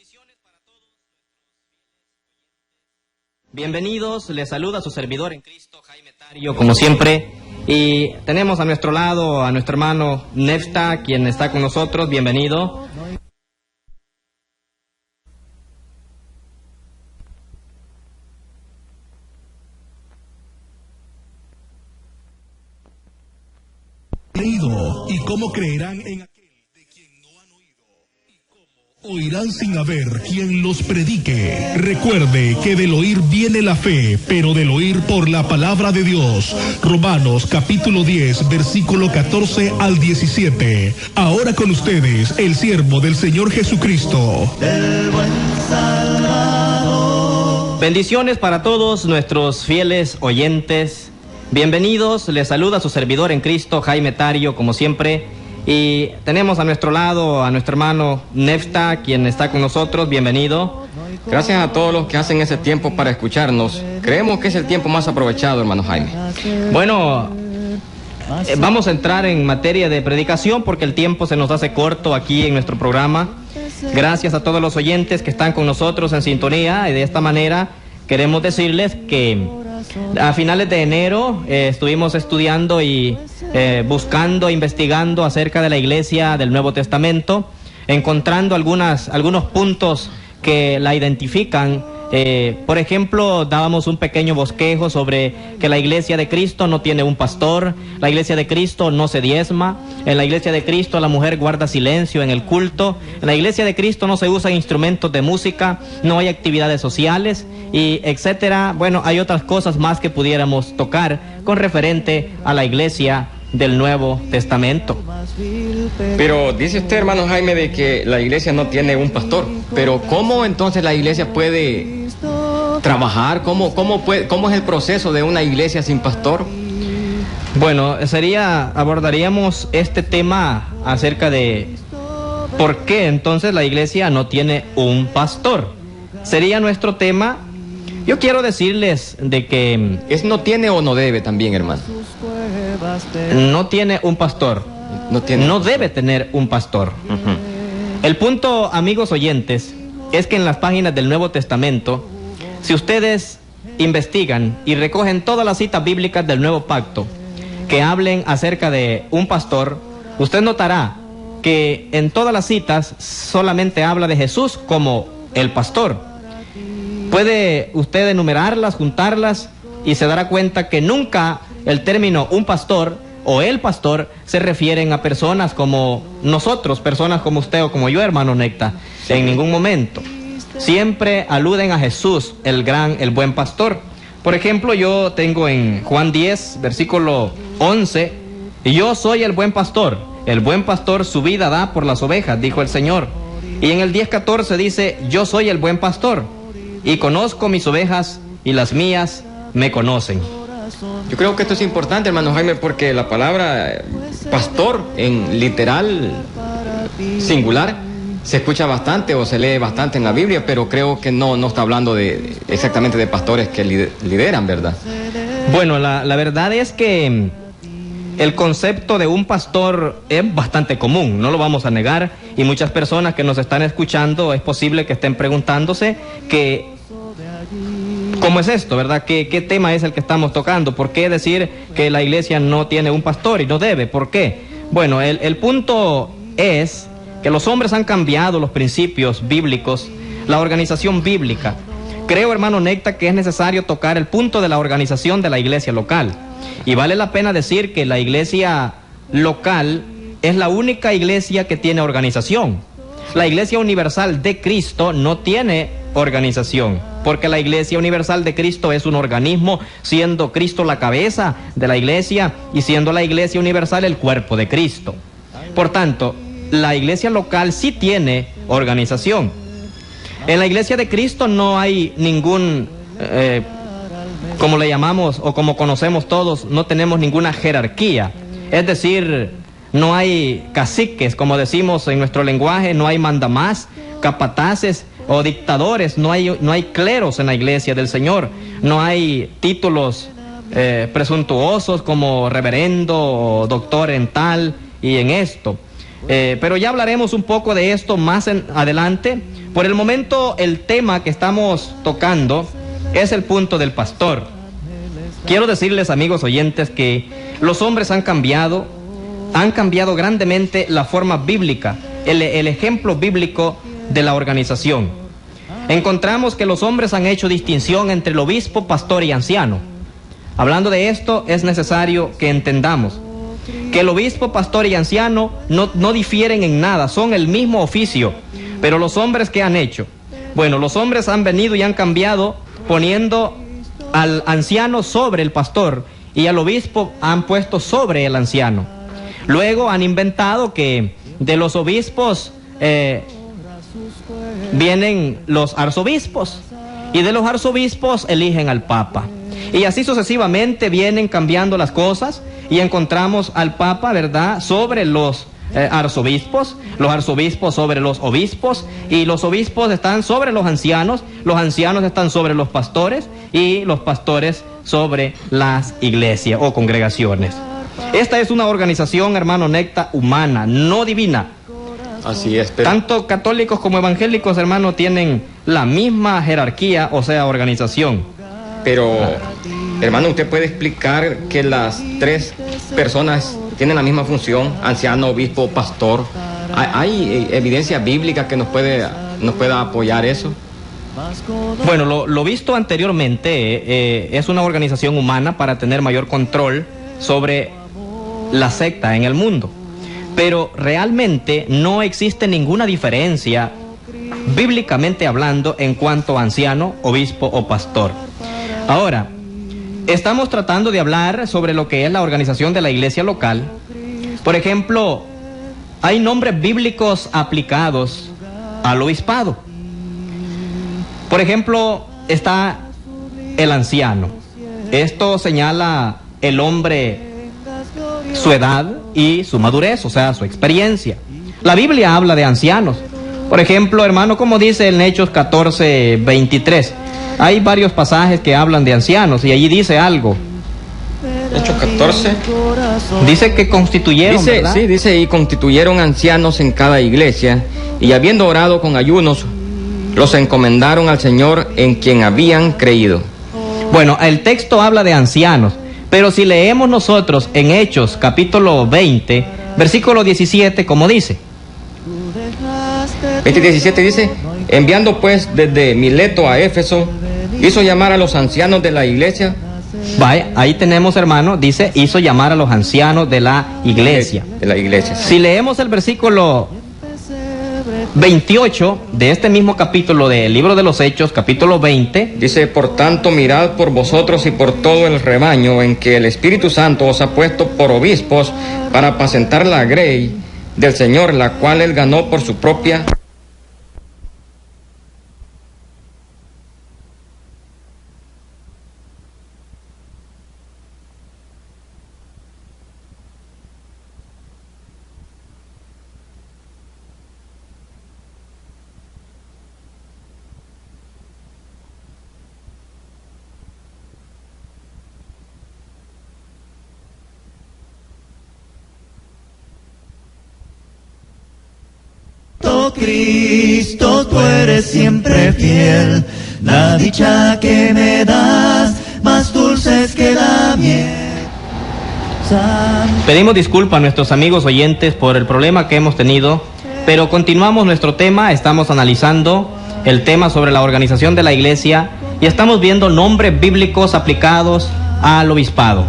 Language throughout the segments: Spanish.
Bendiciones para todos. Bienvenidos, les saluda su servidor en Cristo, Jaime Tario, como siempre. Y tenemos a nuestro lado a nuestro hermano Nefta, quien está con nosotros. Bienvenido. ¿Y cómo creerán en aquel de quien no han oído? ¿Y cómo oirán sin haber quien los predique? Recuerde que del oír viene la fe, pero del oír por la palabra de Dios. Romanos capítulo 10, versículo 14 al 17. Ahora con ustedes, el siervo del Señor Jesucristo. El buen Salvador. Bendiciones para todos nuestros fieles oyentes. Bienvenidos, les saluda su servidor en Cristo, Jaime Tario, como siempre. Y tenemos a nuestro lado a nuestro hermano Nefta, quien está con nosotros. Bienvenido. Gracias a todos los que hacen ese tiempo para escucharnos. Creemos que es el tiempo más aprovechado, hermano Jaime. Bueno, vamos a entrar en materia de predicación porque el tiempo se nos hace corto aquí en nuestro programa. Gracias a todos los oyentes que están con nosotros en sintonía, y de esta manera queremos decirles que a finales de enero estuvimos estudiando y buscando, investigando acerca de la iglesia del Nuevo Testamento, encontrando algunos puntos que la identifican. Por ejemplo, dábamos un pequeño bosquejo sobre que la iglesia de Cristo no tiene un pastor, la iglesia de Cristo no se diezma, en la iglesia de Cristo la mujer guarda silencio en el culto, en la iglesia de Cristo no se usan instrumentos de música, no hay actividades sociales, y etcétera. Bueno, hay otras cosas más que pudiéramos tocar con referente a la iglesia del Nuevo Testamento. Pero dice usted, hermano Jaime, de que la iglesia no tiene un pastor. Pero ¿cómo entonces la iglesia puede trabajar? ¿Cómo es el proceso de una iglesia sin pastor? Bueno, abordaríamos este tema acerca de por qué entonces la iglesia no tiene un pastor. Sería nuestro tema. Yo quiero decirles de que ¿no tiene o no debe también, hermano? No tiene un pastor. No debe tener un pastor. El punto, amigos oyentes, es que en las páginas del Nuevo Testamento, si ustedes investigan y recogen todas las citas bíblicas del Nuevo Pacto que hablen acerca de un pastor, usted notará que en todas las citas solamente habla de Jesús como el pastor. Puede usted enumerarlas, juntarlas, y se dará cuenta que nunca el término un pastor o el pastor se refieren a personas como nosotros, personas como usted o como yo, hermano Necta, en ningún momento. Siempre aluden a Jesús, el buen pastor. Por ejemplo, yo tengo en Juan 10, versículo 11, yo soy el buen pastor su vida da por las ovejas, dijo el Señor. Y en el 10:14 dice, yo soy el buen pastor y conozco mis ovejas y las mías me conocen. Yo creo que esto es importante, hermano Jaime, porque la palabra pastor en literal singular se escucha bastante o se lee bastante en la Biblia, pero creo que no está hablando exactamente de pastores que lideran, ¿verdad? Bueno, la verdad es que el concepto de un pastor es bastante común, no lo vamos a negar, y muchas personas que nos están escuchando es posible que estén preguntándose que ¿cómo es esto, verdad? ¿Qué tema es el que estamos tocando? ¿Por qué decir que la iglesia no tiene un pastor y no debe? ¿Por qué? Bueno, el punto es que los hombres han cambiado los principios bíblicos, la organización bíblica. Creo, hermano Necta, que es necesario tocar el punto de la organización de la iglesia local. Y vale la pena decir que la iglesia local es la única iglesia que tiene organización. La Iglesia Universal de Cristo no tiene organización, porque la Iglesia Universal de Cristo es un organismo, siendo Cristo la cabeza de la iglesia y siendo la Iglesia Universal el cuerpo de Cristo. Por tanto, la iglesia local sí tiene organización. En la Iglesia de Cristo no hay ningún, como le llamamos o como conocemos todos, no tenemos ninguna jerarquía. Es decir, no hay caciques, como decimos en nuestro lenguaje, no hay mandamás, capataces o dictadores, no hay cleros en la iglesia del Señor, no hay títulos presuntuosos como reverendo o doctor en tal y en esto. Pero ya hablaremos un poco de esto más adelante. Por el momento, el tema que estamos tocando es el punto del pastor. Quiero decirles, amigos oyentes, que los hombres han cambiado grandemente la forma bíblica, el ejemplo bíblico de la organización. Encontramos que los hombres han hecho distinción entre el obispo, pastor y anciano. Hablando de esto, es necesario que entendamos que el obispo, pastor y anciano no difieren en nada, son el mismo oficio. Pero los hombres, ¿qué han hecho? Bueno, los hombres han venido y han cambiado poniendo al anciano sobre el pastor y al obispo han puesto sobre el anciano. Luego han inventado que de los obispos vienen los arzobispos y de los arzobispos eligen al papa. Y así sucesivamente vienen cambiando las cosas y encontramos al papa, ¿verdad?, sobre los arzobispos sobre los obispos, y los obispos están sobre los ancianos están sobre los pastores, y los pastores sobre las iglesias o congregaciones. Esta es una organización, hermano Necta, humana, no divina. Así es, pero... Tanto católicos como evangélicos, hermano, tienen la misma jerarquía, o sea, organización. Pero, hermano, ¿usted puede explicar que las tres personas tienen la misma función? Anciano, obispo, pastor. ¿Hay evidencia bíblica que nos pueda apoyar eso? Bueno, lo visto anteriormente es una organización humana para tener mayor control sobre la secta en el mundo. Pero realmente no existe ninguna diferencia, bíblicamente hablando, en cuanto a anciano, obispo o pastor. Ahora, estamos tratando de hablar sobre lo que es la organización de la iglesia local. Por ejemplo, hay nombres bíblicos aplicados al obispado. Por ejemplo, está el anciano. Esto señala el hombre, su edad y su madurez, o sea, su experiencia. La Biblia habla de ancianos. Por ejemplo, hermano, como dice en Hechos 14:23, hay varios pasajes que hablan de ancianos y allí dice algo. Hechos 14. Dice que constituyeron, ¿verdad? Sí, dice, y constituyeron ancianos en cada iglesia, y habiendo orado con ayunos, los encomendaron al Señor en quien habían creído. Bueno, el texto habla de ancianos, pero si leemos nosotros en Hechos capítulo 20, versículo 17, ¿cómo dice? 20:17 dice: enviando pues desde Mileto a Éfeso, hizo llamar a los ancianos de la iglesia. Vaya, ahí tenemos, hermano, dice, hizo llamar a los ancianos de la iglesia. De la iglesia. Sí. Si leemos el versículo 28 de este mismo capítulo del libro de los Hechos, capítulo 20, dice: por tanto, mirad por vosotros y por todo el rebaño en que el Espíritu Santo os ha puesto por obispos para apacentar la grey del Señor, la cual él ganó por su propia... Cristo, tú eres siempre fiel, la dicha que me das, más dulce es que la miel. Pedimos disculpas a nuestros amigos oyentes por el problema que hemos tenido, pero continuamos nuestro tema. Estamos analizando el tema sobre la organización de la iglesia y estamos viendo nombres bíblicos aplicados al obispado.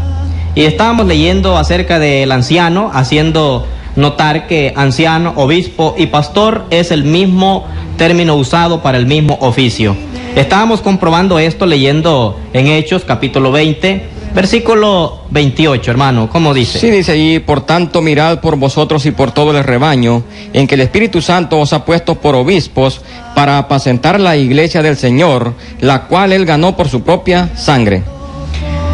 Y estábamos leyendo acerca del anciano, haciendo notar que anciano, obispo y pastor es el mismo término usado para el mismo oficio. Estábamos comprobando esto leyendo en Hechos capítulo 20, versículo 28, hermano. ¿Cómo dice? Sí, dice allí: por tanto, mirad por vosotros y por todo el rebaño en que el Espíritu Santo os ha puesto por obispos para apacentar la iglesia del Señor, la cual él ganó por su propia sangre.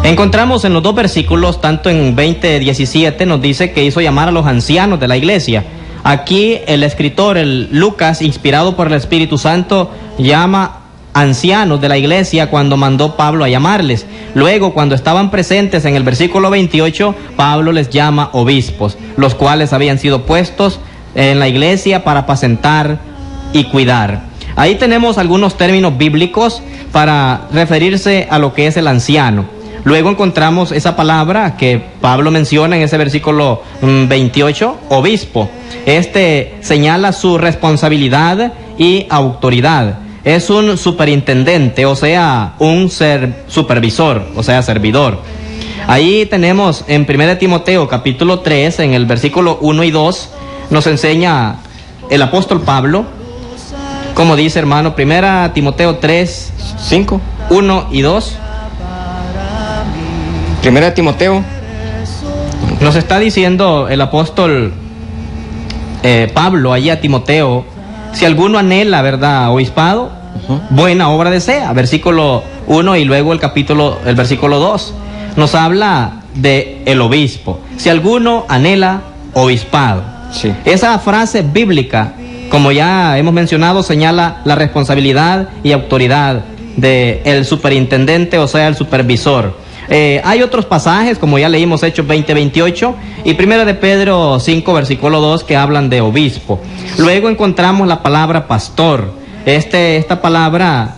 Encontramos en los dos versículos, tanto en 20:17 nos dice que hizo llamar a los ancianos de la iglesia. Aquí el escritor, Lucas, inspirado por el Espíritu Santo, llama ancianos de la iglesia cuando mandó Pablo a llamarles. Luego, cuando estaban presentes en el versículo 28, Pablo les llama obispos, los cuales habían sido puestos en la iglesia para apacentar y cuidar. Ahí tenemos algunos términos bíblicos para referirse a lo que es el anciano. Luego encontramos esa palabra que Pablo menciona en ese versículo 28, obispo. Este señala su responsabilidad y autoridad. Es un superintendente, o sea, un supervisor, o sea, servidor. Ahí tenemos en 1 Timoteo capítulo 3, en el versículo 1 y 2, nos enseña el apóstol Pablo, como dice, hermano, 1 Timoteo 3, 5, 1 y 2. 1 Timoteo. Nos está diciendo el apóstol Pablo allí a Timoteo, si alguno anhela, ¿verdad?, obispado, buena obra desea. Versículo 1 y luego el versículo 2. Nos habla de el obispo. Si alguno anhela obispado. Sí. Esa frase bíblica, como ya hemos mencionado, señala la responsabilidad y autoridad del superintendente, o sea, el supervisor. Hay otros pasajes, como ya leímos, Hechos 20:28 y 1 de Pedro 5, versículo 2, que hablan de obispo. Luego encontramos la palabra pastor. Esta palabra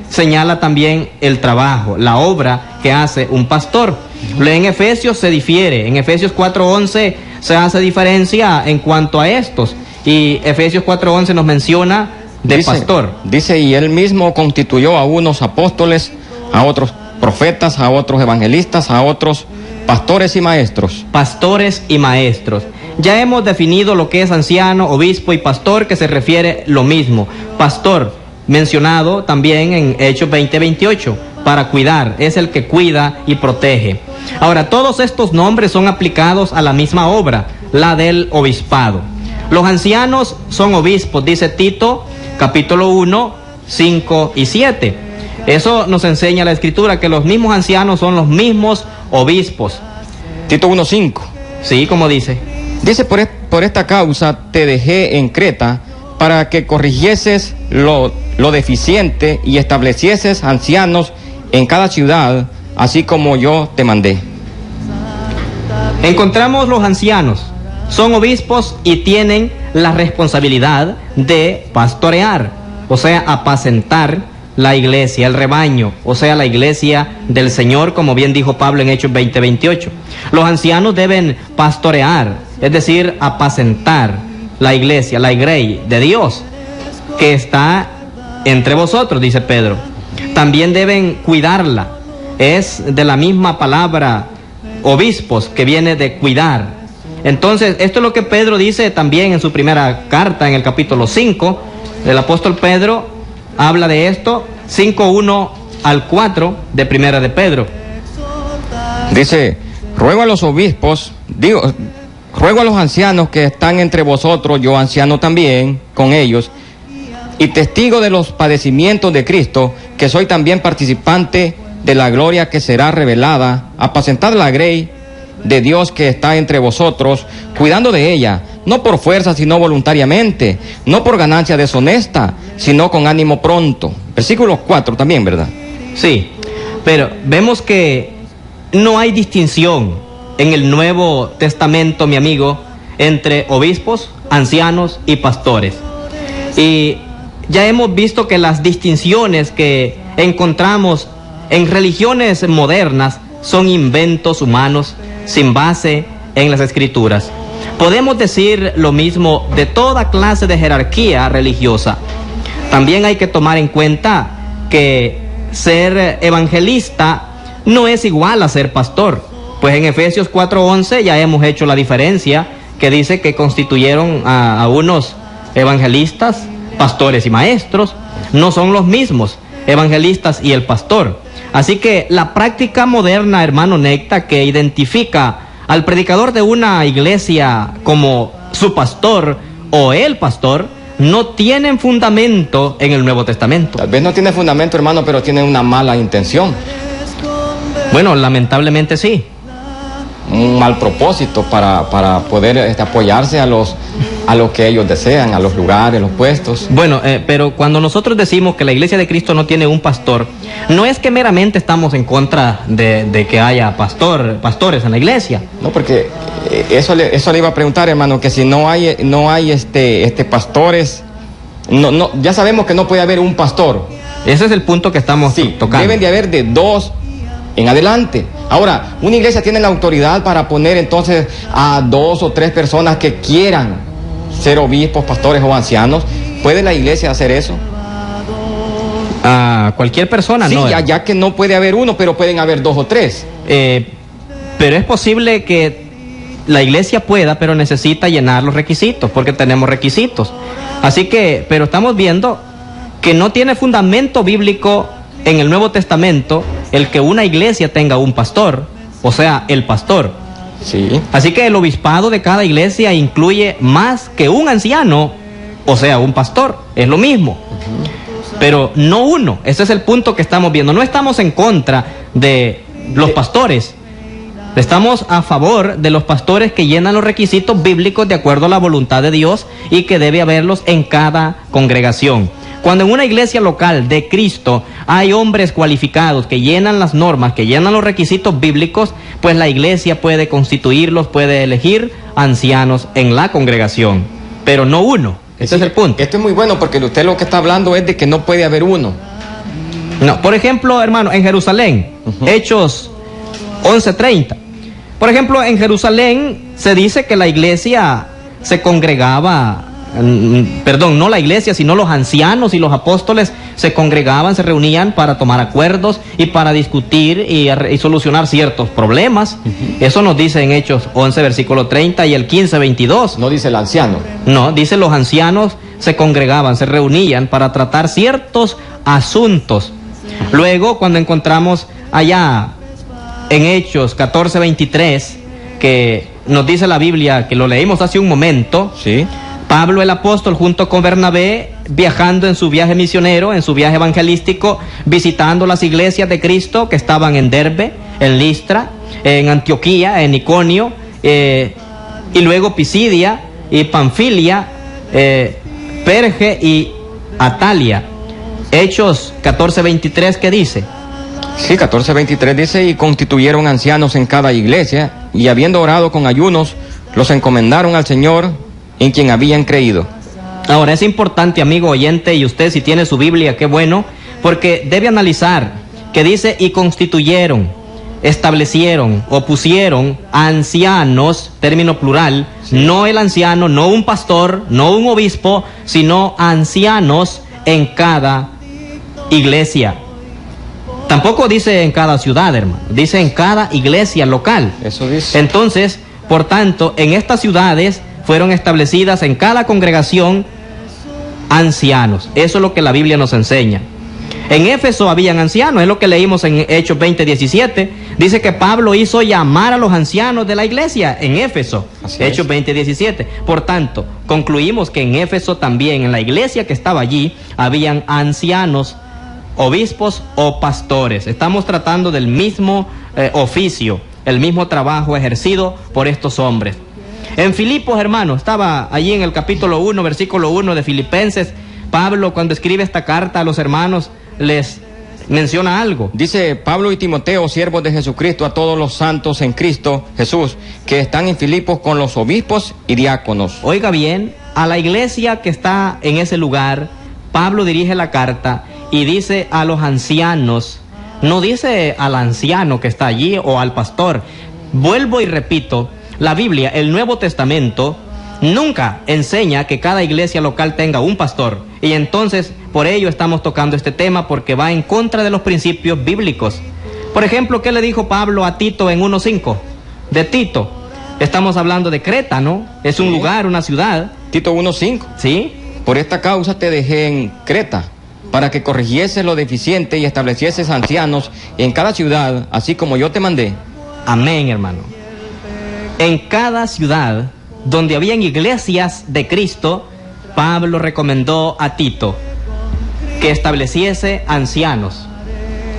señala también el trabajo, la obra que hace un pastor. En Efesios se difiere. En Efesios 4:11 se hace diferencia en cuanto a estos. Y Efesios 4:11 nos menciona de pastor. Dice, y él mismo constituyó a unos apóstoles, a otros profetas, a otros evangelistas, a otros pastores y maestros. Pastores y maestros. Ya hemos definido lo que es anciano, obispo y pastor, que se refiere lo mismo. Pastor, mencionado también en Hechos 20:28, para cuidar, es el que cuida y protege. Ahora, todos estos nombres son aplicados a la misma obra, la del obispado. Los ancianos son obispos, dice Tito, capítulo 1, 5 y 7. Eso nos enseña la Escritura, que los mismos ancianos son los mismos obispos. Tito 1:5. Sí, como dice. Dice, por esta causa te dejé en Creta, para que corrigieses lo deficiente y establecieses ancianos en cada ciudad, así como yo te mandé. Encontramos los ancianos, son obispos y tienen la responsabilidad de pastorear, o sea, apacentar la iglesia, el rebaño, o sea, la iglesia del Señor, como bien dijo Pablo en Hechos 20:28. Los ancianos deben pastorear, es decir, apacentar la iglesia, la grey de Dios, que está entre vosotros, dice Pedro. También deben cuidarla. Es de la misma palabra obispos, que viene de cuidar. Entonces, esto es lo que Pedro dice también en su primera carta, en el capítulo 5. El apóstol Pedro habla de esto, 5:1 al 4 de Primera de Pedro. Dice, ruego a los obispos, ruego a los ancianos que están entre vosotros, yo anciano también, con ellos, y testigo de los padecimientos de Cristo, que soy también participante de la gloria que será revelada, apacentad la grey de Dios que está entre vosotros, cuidando de ella, no por fuerza, sino voluntariamente, no por ganancia deshonesta, sino con ánimo pronto. Versículo 4 también, ¿verdad? Sí, pero vemos que no hay distinción en el Nuevo Testamento, mi amigo, entre obispos, ancianos y pastores. Y ya hemos visto que las distinciones que encontramos en religiones modernas son inventos humanos sin base en las Escrituras. Podemos decir lo mismo de toda clase de jerarquía religiosa. También hay que tomar en cuenta que ser evangelista no es igual a ser pastor. Pues en Efesios 4:11 ya hemos hecho la diferencia, que dice que constituyeron a unos evangelistas, pastores y maestros. No son los mismos evangelistas y el pastor. Así que la práctica moderna, hermano Necta, que identifica al predicador de una iglesia como su pastor o el pastor, no tienen fundamento en el Nuevo Testamento. Tal vez no tiene fundamento, hermano, pero tiene una mala intención. Bueno, lamentablemente sí. un mal propósito para poder apoyarse a lo que ellos desean, a los lugares, los puestos. Bueno, pero cuando nosotros decimos que la Iglesia de Cristo no tiene un pastor, no es que meramente estamos en contra de que haya pastores en la iglesia. No, porque eso le iba a preguntar, hermano, que si no hay pastores, ya sabemos que no puede haber un pastor. Ese es el punto que estamos tocando. Deben de haber de 2 en adelante. Ahora, una iglesia tiene la autoridad para poner entonces a 2 o 3 personas que quieran ser obispos, pastores o ancianos. ¿Puede la iglesia hacer eso? A cualquier persona, sí, no. Ya que no puede haber uno, pero pueden haber 2 o 3. Pero es posible que la iglesia pueda, pero necesita llenar los requisitos, porque tenemos requisitos. Así que, pero estamos viendo que no tiene fundamento bíblico en el Nuevo Testamento el que una iglesia tenga un pastor, o sea, el pastor. Sí. Así que el obispado de cada iglesia incluye más que un anciano, o sea, un pastor, es lo mismo. Pero no uno, ese es el punto que estamos viendo. No estamos en contra de los pastores, estamos a favor de los pastores que llenan los requisitos bíblicos de acuerdo a la voluntad de Dios y que debe haberlos en cada congregación. Cuando en una iglesia local de Cristo hay hombres cualificados que llenan las normas, que llenan los requisitos bíblicos, pues la iglesia puede constituirlos, puede elegir ancianos en la congregación, pero no uno. Ese es el punto. Esto es muy bueno porque usted lo que está hablando es de que no puede haber uno. No, por ejemplo, hermano, en Jerusalén, Hechos 11:30. Por ejemplo, en Jerusalén se dice que la iglesia se congregaba, no la iglesia, sino los ancianos y los apóstoles se congregaban, se reunían para tomar acuerdos y para discutir y solucionar ciertos problemas. Eso nos dice en Hechos 11, versículo 30 y el 15:22. No dice el anciano. No, dice los ancianos se congregaban, se reunían para tratar ciertos asuntos. Luego, cuando encontramos allá en Hechos 14:23, que nos dice la Biblia, que lo leímos hace un momento, sí. Pablo el apóstol junto con Bernabé, viajando en su viaje misionero, en su viaje evangelístico, visitando las iglesias de Cristo que estaban en Derbe, en Listra, en Antioquía, en Iconio, y luego Pisidia y Panfilia, Perge y Atalia. Hechos 14:23, ¿qué dice? Sí, 14:23 dice: y constituyeron ancianos en cada iglesia, y habiendo orado con ayunos, los encomendaron al Señor en quien habían creído. Ahora, es importante, amigo oyente, y usted si tiene su Biblia, qué bueno, porque debe analizar que dice: y constituyeron, establecieron o pusieron ancianos, término plural, no el anciano, no un pastor, no un obispo, sino ancianos en cada iglesia. Tampoco dice en cada ciudad, hermano, dice en cada iglesia local. Eso dice. Entonces, por tanto, en estas ciudades fueron establecidas en cada congregación ancianos. Eso es lo que la Biblia nos enseña. En Éfeso habían ancianos, es lo que leímos en Hechos 20:17. Dice que Pablo hizo llamar a los ancianos de la iglesia en Éfeso. Hechos 20:17. Por tanto, concluimos que en Éfeso también, en la iglesia que estaba allí, habían ancianos, obispos o pastores. Estamos tratando del mismo oficio, el mismo trabajo ejercido por estos hombres. En Filipos, hermano, estaba allí en el capítulo 1, versículo 1 de Filipenses. Pablo, cuando escribe esta carta a los hermanos, les menciona algo. Dice: Pablo y Timoteo, siervos de Jesucristo, a todos los santos en Cristo Jesús, que están en Filipos con los obispos y diáconos. Oiga bien, a la iglesia que está en ese lugar, Pablo dirige la carta y dice a los ancianos, no dice al anciano que está allí o al pastor. Vuelvo y repito, la Biblia, el Nuevo Testamento, nunca enseña que cada iglesia local tenga un pastor. Y entonces, por ello estamos tocando este tema, porque va en contra de los principios bíblicos. Por ejemplo, ¿qué le dijo Pablo a Tito en 1:5? De Tito, estamos hablando de Creta, ¿no? Es un lugar, una ciudad. Tito 1:5. Sí. Por esta causa te dejé en Creta, para que corrigieses lo deficiente y establecieses ancianos en cada ciudad, así como yo te mandé. Amén, hermano. En cada ciudad donde habían iglesias de Cristo, Pablo recomendó a Tito que estableciese ancianos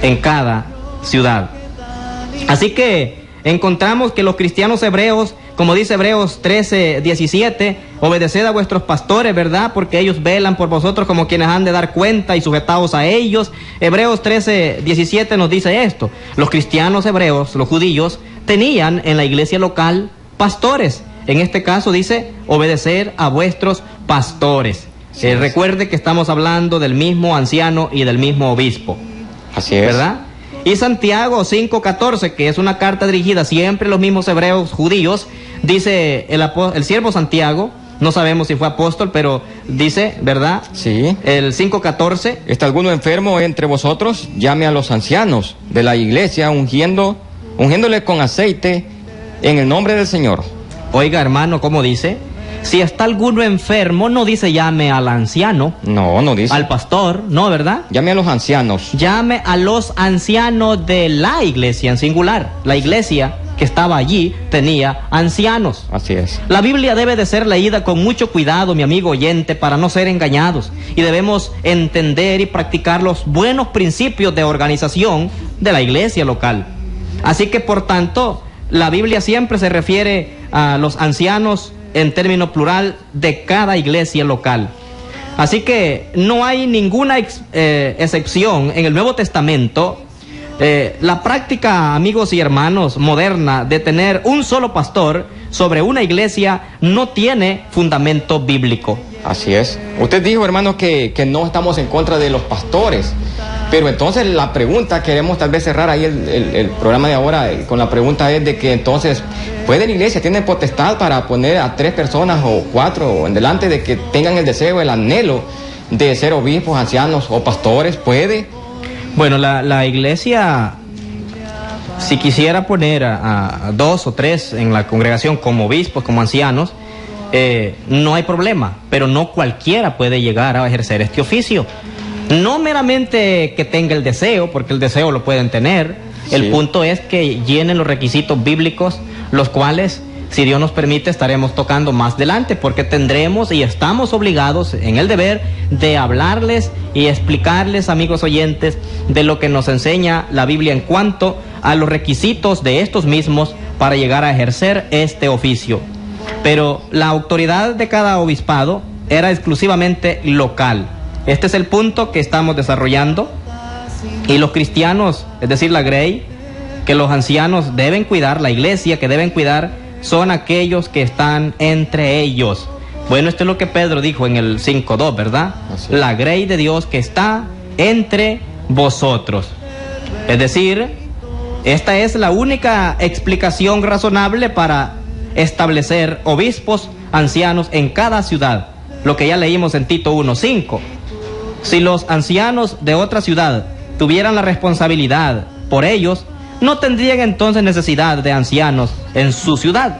en cada ciudad. Así que encontramos que los cristianos hebreos, como dice Hebreos 13:17, obedeced a vuestros pastores, ¿verdad? Porque ellos velan por vosotros como quienes han de dar cuenta y sujetados a ellos. Hebreos 13:17 nos dice esto: los cristianos hebreos, los judíos, tenían en la iglesia local pastores. En este caso dice, obedecer a vuestros pastores. Recuerde que estamos hablando del mismo anciano y del mismo obispo. Así es. ¿Verdad? Y Santiago 5:14, que es una carta dirigida siempre a los mismos hebreos judíos, dice el siervo Santiago, no sabemos si fue apóstol, pero dice, ¿verdad? Sí. El 5:14. ¿Está alguno enfermo entre vosotros? Llame a los ancianos de la iglesia, ungiéndole con aceite en el nombre del Señor. Oiga, hermano, ¿cómo dice? Si está alguno enfermo, no dice llame al anciano. No dice. Al pastor, no, ¿verdad? Llame a los ancianos. Llame a los ancianos de la iglesia en singular. La iglesia que estaba allí tenía ancianos. Así es. La Biblia debe de ser leída con mucho cuidado, mi amigo oyente, para no ser engañados. Y debemos entender y practicar los buenos principios de organización de la iglesia local. Así que, por tanto, la Biblia siempre se refiere a los ancianos en término plural de cada iglesia local. Así que no hay ninguna excepción en el Nuevo Testamento. La práctica, amigos y hermanos, moderna de tener un solo pastor sobre una iglesia no tiene fundamento bíblico. Así es. Usted dijo, hermano, que no estamos en contra de los pastores. Pero entonces la pregunta, queremos tal vez cerrar ahí el programa de ahora con la pregunta es de que entonces, ¿puede la iglesia, tiene potestad para poner a 3 personas o 4 en delante de que tengan el deseo, el anhelo de ser obispos, ancianos o pastores? ¿Puede? Bueno, la iglesia, si quisiera poner a 2 o 3 en la congregación como obispos, como ancianos, no hay problema, pero no cualquiera puede llegar a ejercer este oficio. No meramente que tenga el deseo, porque el deseo lo pueden tener. Sí. El punto es que llenen los requisitos bíblicos, los cuales, si Dios nos permite, estaremos tocando más adelante, porque tendremos y estamos obligados en el deber de hablarles y explicarles, amigos oyentes, de lo que nos enseña la Biblia en cuanto a los requisitos de estos mismos para llegar a ejercer este oficio. Pero la autoridad de cada obispado era exclusivamente local. Este es el punto que estamos desarrollando. Y los cristianos, es decir, la Grey, que los ancianos deben cuidar, la iglesia que deben cuidar, son aquellos que están entre ellos. Bueno, esto es lo que Pedro dijo en el 5:2, ¿verdad? Así es. La Grey de Dios que está entre vosotros. Es decir, esta es la única explicación razonable para establecer obispos, ancianos en cada ciudad. Lo que ya leímos en Tito 1:5. Si los ancianos de otra ciudad tuvieran la responsabilidad por ellos, no tendrían entonces necesidad de ancianos en su ciudad.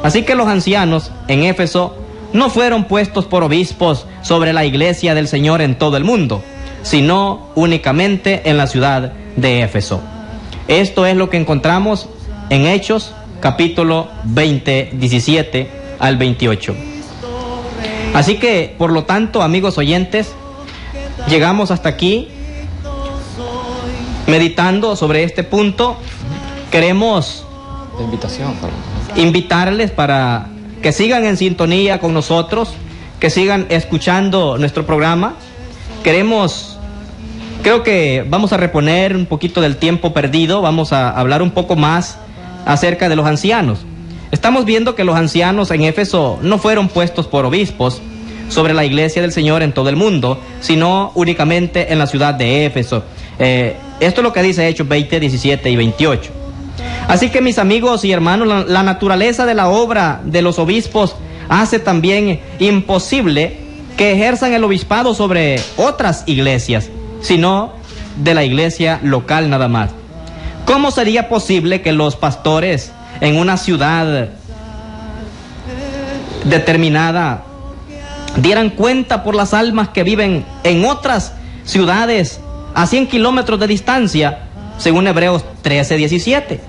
Así que los ancianos en Éfeso no fueron puestos por obispos sobre la iglesia del Señor en todo el mundo, sino únicamente en la ciudad de Éfeso. Esto es lo que encontramos en Hechos, capítulo 20, 17 al 28. Así que, por lo tanto, amigos oyentes, llegamos hasta aquí meditando sobre este punto. Queremos invitarles para que sigan en sintonía con nosotros, que sigan escuchando nuestro programa. Creo que vamos a reponer un poquito del tiempo perdido, vamos a hablar un poco más acerca de los ancianos. Estamos viendo que los ancianos en Éfeso no fueron puestos por obispos sobre la iglesia del Señor en todo el mundo, sino únicamente en la ciudad de Éfeso. Esto es lo que dice Hechos 20, 17 y 28. Así que, mis amigos y hermanos, la naturaleza de la obra de los obispos hace también imposible que ejerzan el obispado sobre otras iglesias, sino de la iglesia local nada más. ¿Cómo sería posible que los pastores en una ciudad determinada dieran cuenta por las almas que viven en otras ciudades a 100 kilómetros de distancia, según Hebreos 13, 17,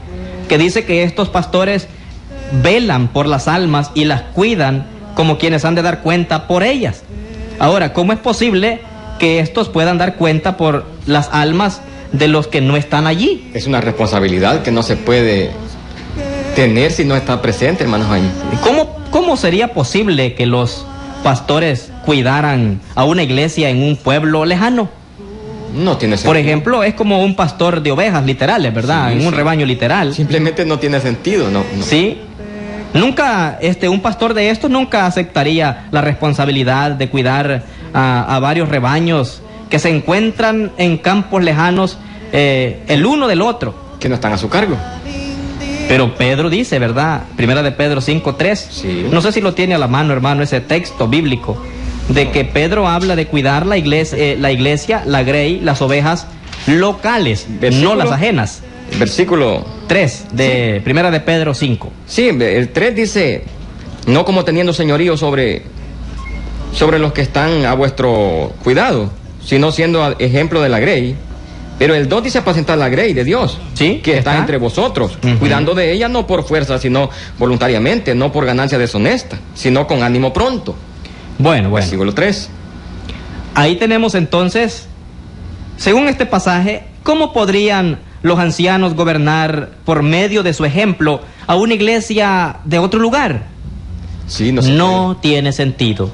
que dice que estos pastores velan por las almas y las cuidan como quienes han de dar cuenta por ellas? Ahora, ¿cómo es posible que estos puedan dar cuenta por las almas de los que no están allí? Es una responsabilidad que no se puede tener si no está presente, hermano Jaime. ¿Cómo sería posible que los pastores cuidaran a una iglesia en un pueblo lejano? No tiene sentido. Por ejemplo, es como un pastor de ovejas literales, ¿verdad? Sí, en un sí. rebaño literal. Simplemente no tiene sentido, no. Sí. Nunca, un pastor de estos nunca aceptaría la responsabilidad de cuidar a varios rebaños que se encuentran en campos lejanos, el uno del otro. Que no están a su cargo. Pero Pedro dice, ¿verdad? Primera de Pedro 5:3. Sí. No sé si lo tiene a la mano, hermano, ese texto bíblico, de que Pedro habla de cuidar la iglesia, la grey, las ovejas locales, no las ajenas. Versículo 3 de Primera de Pedro 5. Sí, el 3 dice, no como teniendo señorío sobre los que están a vuestro cuidado, sino siendo ejemplo de la grey. Pero el 2 dice apacentar la grey de Dios, sí, que está entre vosotros, cuidando de ella no por fuerza, sino voluntariamente, no por ganancia deshonesta, sino con ánimo pronto. Bueno. Versículo 3. Ahí tenemos entonces, según este pasaje, ¿cómo podrían los ancianos gobernar por medio de su ejemplo a una iglesia de otro lugar? Sí, no tiene sentido.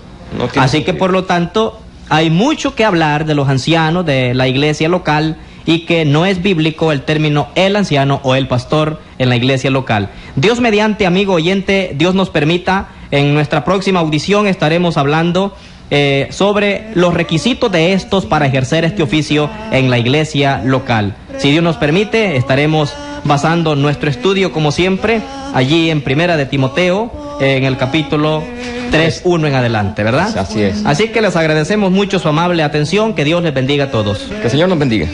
Así que por lo tanto, hay mucho que hablar de los ancianos de la iglesia local y que no es bíblico el término el anciano o el pastor en la iglesia local. Dios mediante, amigo oyente, Dios nos permita, en nuestra próxima audición estaremos hablando sobre los requisitos de estos para ejercer este oficio en la iglesia local. Si Dios nos permite, estaremos basando nuestro estudio, como siempre, allí en Primera de Timoteo, en el capítulo 3:1 en adelante, ¿verdad? Así es. Así que les agradecemos mucho su amable atención, que Dios les bendiga a todos. Que el Señor nos bendiga.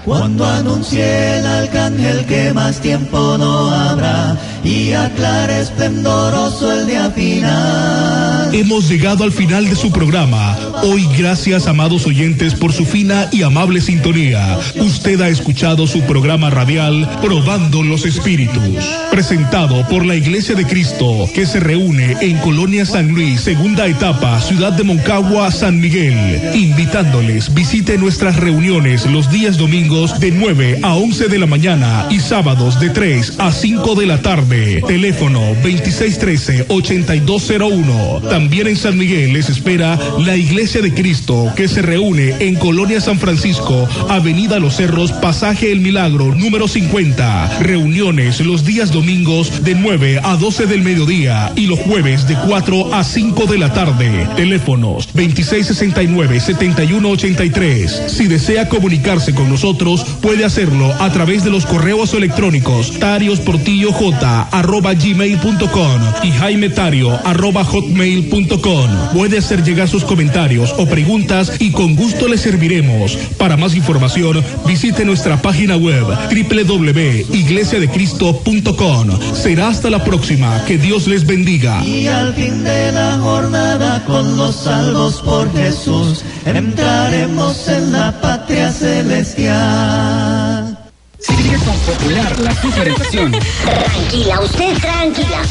Cuando anuncie el arcángel que más tiempo no habrá y aclare esplendoroso el día final. Hemos llegado al final de su programa. Hoy, gracias, amados oyentes, por su fina y amable sintonía. Usted ha escuchado su programa radial Probando los Espíritus, presentado por la Iglesia de Cristo, que se reúne en Colonia San Luis, segunda etapa, Ciudad de Moncagua, San Miguel. Invitándoles, visite nuestras reuniones los días domingos de 9 a 11 de la mañana y sábados de 3 a 5 de la tarde. Teléfono 2613-8201. También en San Miguel les espera la Iglesia de Cristo, que se reúne en Colonia San Francisco, Avenida Los Cerros, Pasaje El Milagro, número 50. Reuniones los días domingos de 9 a 12 del mediodía y los jueves de 4 a 5 de la tarde. Teléfonos 2669-7183. Si desea comunicarse con nosotros, puede hacerlo a través de los correos electrónicos tariosportillo@gmail.com y jaimetario@hotmail.com. Puede hacer llegar sus comentarios o preguntas y con gusto les serviremos. Para más información, visite nuestra página web www.iglesiadecristo.com. Será hasta la próxima. Que Dios les bendiga. Y al fin de la jornada, con los salvos por Jesús, entraremos en la patria celestial. Sigue con Popular, la superestación. Tranquila, usted tranquila.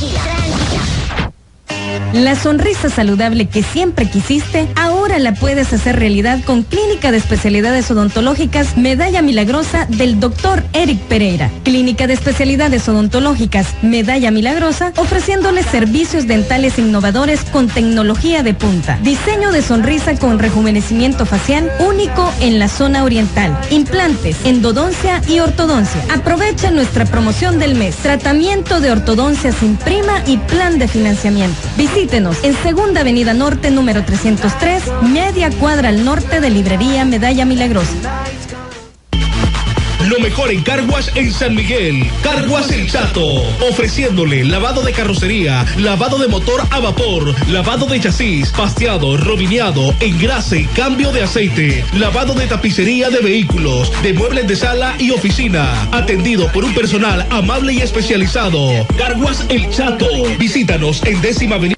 La sonrisa saludable que siempre quisiste, ahora la puedes hacer realidad con Clínica de Especialidades Odontológicas Medalla Milagrosa del Dr. Eric Pereira. Clínica de Especialidades Odontológicas Medalla Milagrosa, ofreciéndoles servicios dentales innovadores con tecnología de punta. Diseño de sonrisa con rejuvenecimiento facial único en la zona oriental. Implantes, endodoncia y ortodoncia. Aprovecha nuestra promoción del mes. Tratamiento de ortodoncia sin prima y plan de financiamiento. Visítenos en Segunda Avenida Norte, número 303, media cuadra al norte de Librería Medalla Milagrosa. Lo mejor en Car Wash en San Miguel. Car Wash El Chato, ofreciéndole lavado de carrocería, lavado de motor a vapor, lavado de chasis, pasteado, robineado, engrase, cambio de aceite, lavado de tapicería de vehículos, de muebles de sala y oficina. Atendido por un personal amable y especializado. Car Wash El Chato. Visítanos en 10ª Avenida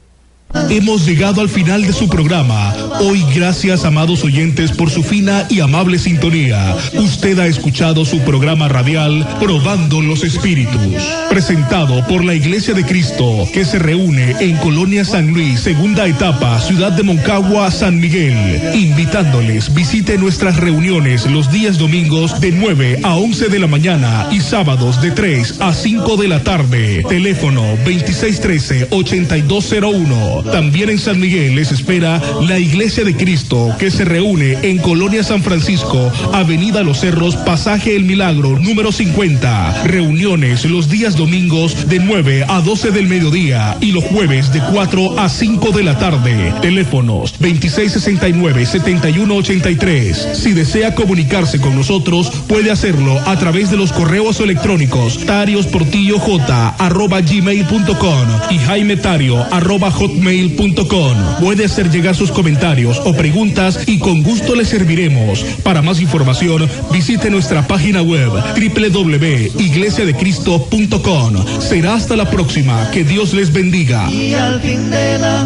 Hemos llegado al final de su programa. Hoy, gracias, amados oyentes, por su fina y amable sintonía. Usted ha escuchado su programa radial Probando los Espíritus, presentado por la Iglesia de Cristo, que se reúne en Colonia San Luis, segunda etapa, Ciudad de Moncagua, San Miguel. Invitándoles, visite nuestras reuniones los días domingos de 9 a 11 de la mañana y sábados de 3 a 5 de la tarde. Teléfono 2613-8201. También en San Miguel les espera la Iglesia de Cristo, que se reúne en Colonia San Francisco, Avenida Los Cerros, Pasaje El Milagro, número 50. Reuniones los días domingos de 9 a 12 del mediodía y los jueves de 4 a 5 de la tarde. Teléfonos 2669-7183. Si desea comunicarse con nosotros, puede hacerlo a través de los correos electrónicos tariosportillo@gmail.com y jaimetario@hotmail.com. Puede hacer llegar sus comentarios o preguntas y con gusto le serviremos. Para más información, visite nuestra página web www.iglesiadecristo.com. Será hasta la próxima. Que Dios les bendiga. Y al fin de la